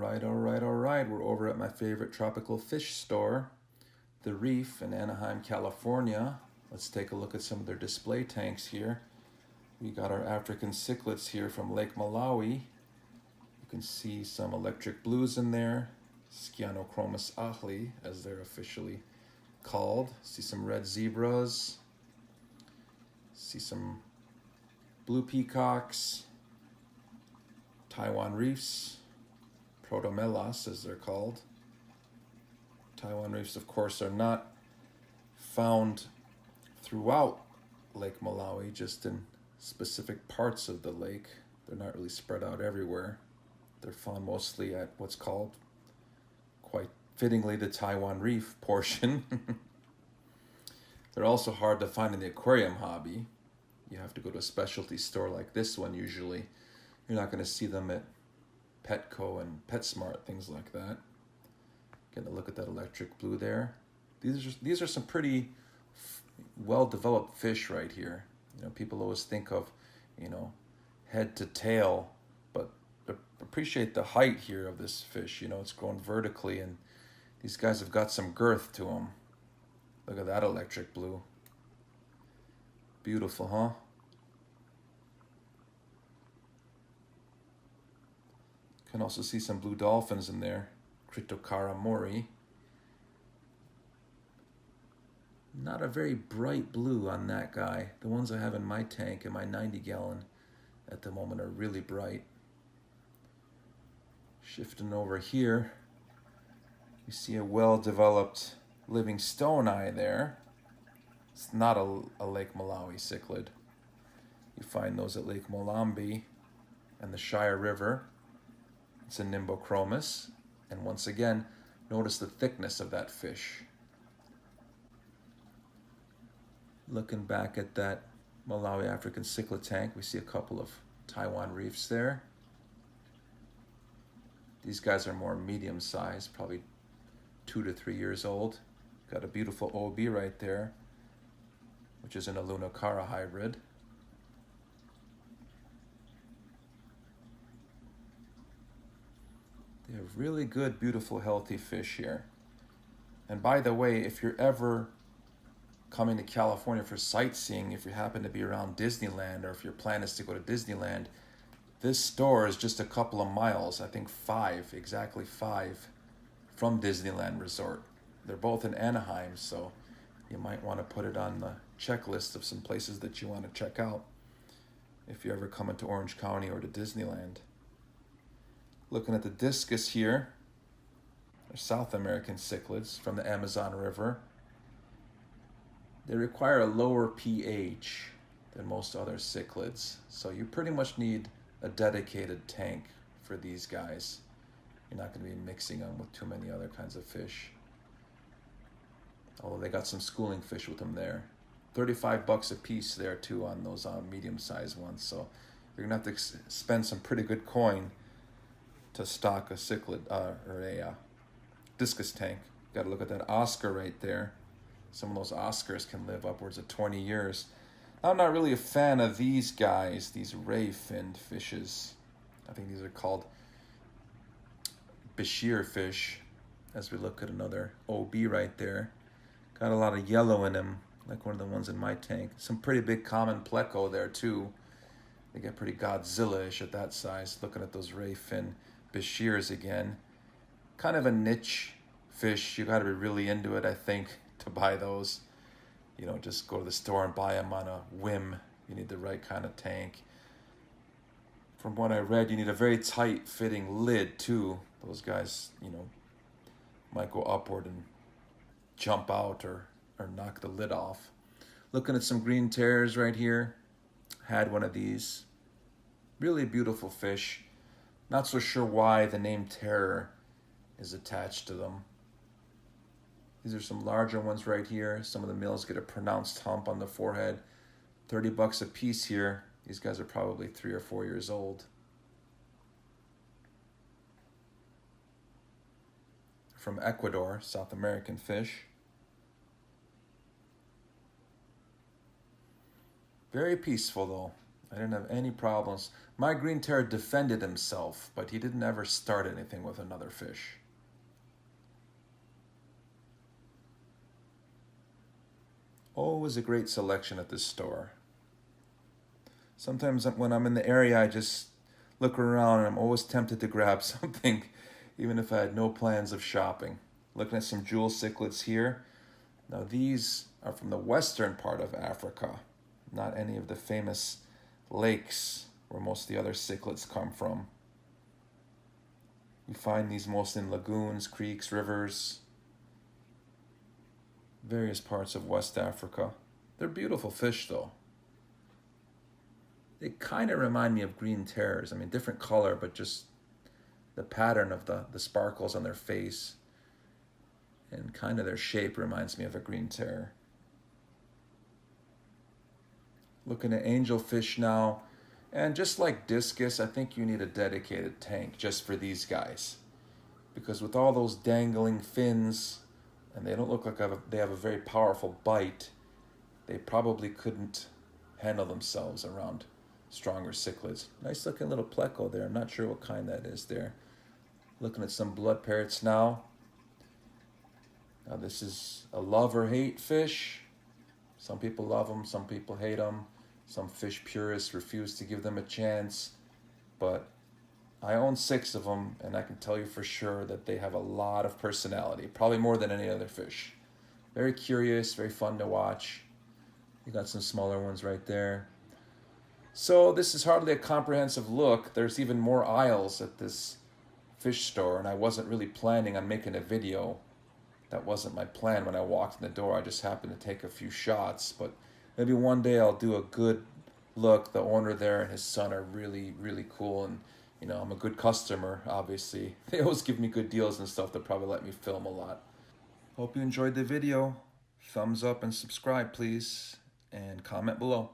All right. We're over at my favorite tropical fish store, the Reef in Anaheim, California. Let's take a look at some of their display tanks here. We got our African cichlids here from Lake Malawi. You can see some electric blues in there, Scianochromis ahli, as they're officially called. See some red zebras. See some blue peacocks, Taiwan Reefs, Protomelas as they're called. Taiwan Reefs, of course, are not found throughout Lake Malawi, just in specific parts of the lake. They're not really spread out everywhere. They're found mostly at what's called, quite fittingly, the Taiwan Reef portion. They're also hard to find in the aquarium hobby. You have to go to a specialty store like this one usually. You're not going to see them at Petco and PetSmart, things like that. Getting a look at that electric blue there. These are some pretty well-developed fish right here. You know, people always think of, you know, head to tail, but appreciate the height here of this fish. You know, it's grown vertically, and these guys have got some girth to them. Look at that electric blue. Beautiful, huh? Can also see some blue dolphins in there. Critocara mori. Not a very bright blue on that guy. The ones I have in my tank, in my 90-gallon at the moment, are really bright. Shifting over here, you see a well-developed living stone eye there. It's not a Lake Malawi cichlid. You find those at Lake Molambi and the Shire River. It's a Nimbochromis. And once again, notice the thickness of that fish. Looking back at that Malawi African cichlid tank, we see a couple of Taiwan Reefs there. These guys are more medium sized, probably 2 to 3 years old. Got a beautiful OB right there, which is an Alunocara hybrid. They have really good, beautiful, healthy fish here. And by the way, if you're ever coming to California for sightseeing, if you happen to be around Disneyland, or if your plan is to go to Disneyland, this store is just a couple of miles, I think 5, exactly 5, from Disneyland Resort. They're both in Anaheim, so you might want to put it on the checklist of some places that you want to check out if you ever come into Orange County or to Disneyland. Looking at the discus here, they're South American cichlids from the Amazon River. They require a lower pH than most other cichlids, so you pretty much need a dedicated tank for these guys. You're not going to be mixing them with too many other kinds of fish. Although they got some schooling fish with them there. $35 a piece there too on those medium-sized ones, so you're going to have to spend some pretty good coin to stock a cichlid or a discus tank. Got to look at that Oscar right there. Some of those Oscars can live upwards of 20 years. I'm not really a fan of these guys, these ray-finned fishes. I think these are called Bashir fish, as we look at another OB right there. Got a lot of yellow in them, like one of the ones in my tank. Some pretty big common pleco there too. They get pretty Godzilla-ish at that size. Looking at those ray-fin Bashirs again. Kind of a niche fish. You got to be really into it, I think, to buy those. You know, just go to the store and buy them on a whim. You need the right kind of tank. From what I read, you need a very tight fitting lid too. Those guys, you know, might go upward and jump out or knock the lid off. Looking at some green terrors right here. Had one of these. Really beautiful fish. Not so sure why the name terror is attached to them. These are some larger ones right here. Some of the males get a pronounced hump on the forehead. $30 a piece here. These guys are probably 3 or 4 years old. From Ecuador, South American fish. Very peaceful though. I didn't have any problems. My green terror defended himself, but he didn't ever start anything with another fish. Always a great selection at this store. Sometimes when I'm in the area, I just look around and I'm always tempted to grab something, even if I had no plans of shopping. Looking at some jewel cichlids here. Now these are from the western part of Africa, not any of the famous lakes where most of the other cichlids come from. You find these most in lagoons, creeks, rivers, various parts of West Africa. They're beautiful fish though. They kind of remind me of green terrors. I mean, different color, but just the pattern of the sparkles on their face and kind of their shape reminds me of a green terror. Looking at angelfish now, and just like discus, I think you need a dedicated tank just for these guys, because with all those dangling fins, and they don't look like they have a very powerful bite, they probably couldn't handle themselves around stronger cichlids. Nice looking little pleco there. I'm not sure what kind that is there. Looking at some blood parrots now. Now this is a love or hate fish. Some people love them, some people hate them. Some fish purists refuse to give them a chance. But I own 6 of them, and I can tell you for sure that they have a lot of personality, probably more than any other fish. Very curious, very fun to watch. You got some smaller ones right there. So this is hardly a comprehensive look. There's even more aisles at this fish store, and I wasn't really planning on making a video. That wasn't my plan when I walked in the door. I just happened to take a few shots, but maybe one day I'll do a good look. The owner there and his son are really, really cool, and you know, I'm a good customer, obviously. They always give me good deals and stuff. They'll probably let me film a lot. Hope you enjoyed the video. Thumbs up and subscribe, please, and comment below.